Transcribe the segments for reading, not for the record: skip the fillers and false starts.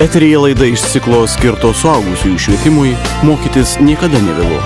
Eteryje laida iš ciklo skirto suaugusiųjų švietimui mokytis niekada nevėlu.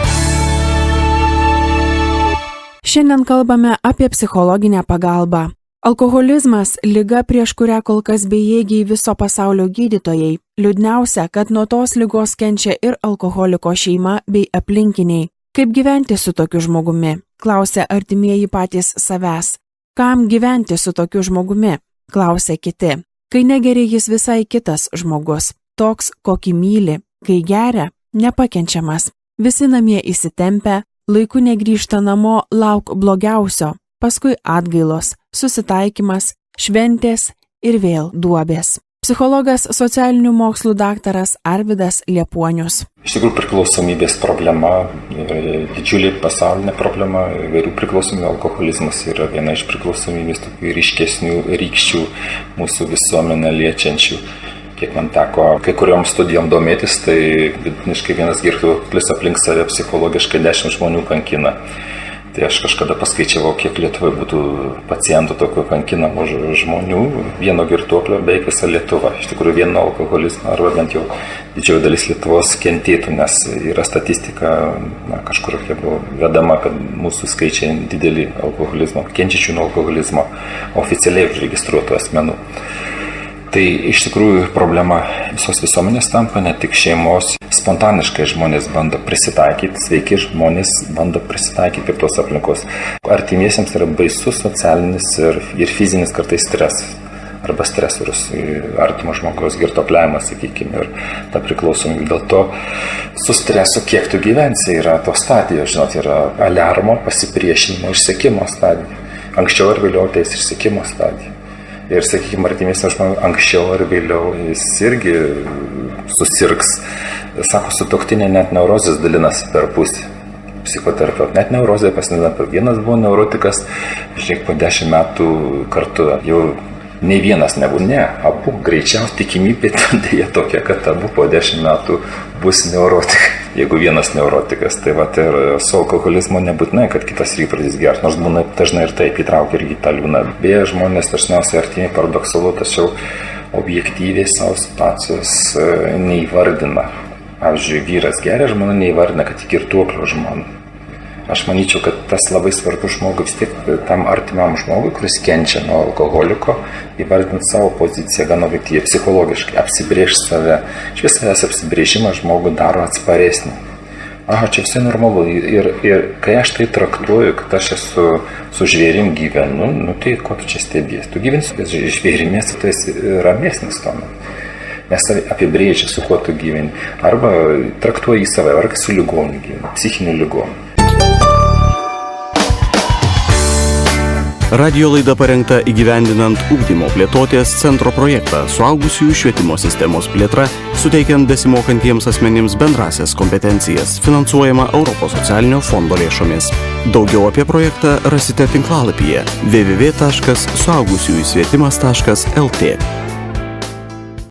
Šiandien kalbame apie psichologinę pagalbą. Alkoholizmas – liga, prieš kurią kol kas bejėgiai viso pasaulio gydytojai. Liūdniausia, kad nuo tos ligos kenčia ir alkoholiko šeima bei aplinkiniai. Kaip gyventi su tokiu žmogumi? Klausia artimieji patys savęs. Kam gyventi su tokiu žmogumi? Klausia kiti. Kai negeria jis visai kitas žmogus. Toks, kokį myli. Kai geria, nepakenčiamas. Visi namie įsitempę, laiku negrįžta namo, lauk blogiausio. Paskui atgailos, susitaikymas, šventės ir vėl duobės. Psichologas socialinių mokslų daktaras Arvydas Liepuonius. Iš tikrųjų, priklausomybės problema yra didžiulė pasaulinė problema. Įvairių priklausomybių alkoholizmas yra viena iš priklausomybės tokių ryškesnių rykščių mūsų visuomenę liečiančių. Kiek man teko kai kuriom studijom domėtis, tai vidutiniškai vienas girtuoklis aplink save psichologiškai 10 žmonių kankina. Tai aš kažkada paskaičiavau, kiek Lietuvoje būtų pacientų tokių kankinamų žmonių, vieno girtuoklio beveik visa Lietuva. Iš tikrųjų, vieno alkoholizmo arba bent jau didžioji dalis Lietuvos kentėtų, nes yra statistika kažkur buvo vedama, kad mūsų skaičiai dideli alkoholizmo, kenčiančių nuo alkoholizmo, oficialiai užregistruotų asmenų. Tai iš tikrųjų problema visos visuomenės tampa, ne tik šeimos. Spontaniškai žmonės bando prisitaikyti, sveiki žmonės bando prisitaikyti prie tos aplinkos. Artimiesiems yra baisus socialinis ir fizinis kartais stresas arba stresorius, artimo žmogaus girtuokliavimas, sakykime, ir ta priklausomybė. Dėl to su stresu, kiek tu gyvensi, yra tos stadijos, yra aliarmo, pasipriešinimo, išsekimo stadija. Anksčiau ar vėliau ateis išsekimo stadija. Ir, sakykime, artimiesiam žmogui anksčiau ar vėliau jis irgi susirgs. Sako, sutuoktinė net neurozės dalinasi per pusę. Psichoterapeutai net neurozė pasidalina. Vienas buvo neurotikas, žiūrėk, po 10 metų kartu jau nei vienas nebūtų, ne, abu greičiausiai tikimybė dėja tokia, kad abu po 10 metų bus neurotikai. Jeigu vienas neurotikas, tai va, ir su alkoholizmu nebūtinai, kad kitas irgi pradės gerti, nors būna dažnai ir taip įtraukia irgi tą liūną. Beje, žmonės dažniausiai artimiai paradoksalu, tačiau objektyviai savo situacijos neįvardina. Pavyzdžiui, vyras geria, žmona neįvardina, kad tik girtuoklio žmona. Aš manyčiau, kad tas labai svarbus žmogui, vis tiek tam artimam žmogui, kuris kenčia nuo alkoholiko, įvardinti savo poziciją gan objektyviai, psichologiškai, apsibrėžti save. Šis savęs apsibrėžimas žmogų daro atsparesnį. Aha, čia visai normalu. Ir kai aš tai traktuoju, kad aš esu su žvėrim gyvenu, tai ko tu čia stebiesi? Tu gyveni su žvėrimės, tu esi ramesnis tuomet. Nes apibrėži, su kuo tu gyveni. Arba traktuoji į save, arba su ligoniu gyveni, psichiniu ligoniu. Radijo laida parengta įgyvendinant ugdymo plėtotės centro projektą suaugusiųjų švietimo sistemos plėtra, suteikiant besimokantiems asmenims bendrasias kompetencijas, finansuojama Europos socialinio fondo lėšomis. Daugiau apie projektą rasite tinklalapyje www.suaugusiųjų švietimas.lt.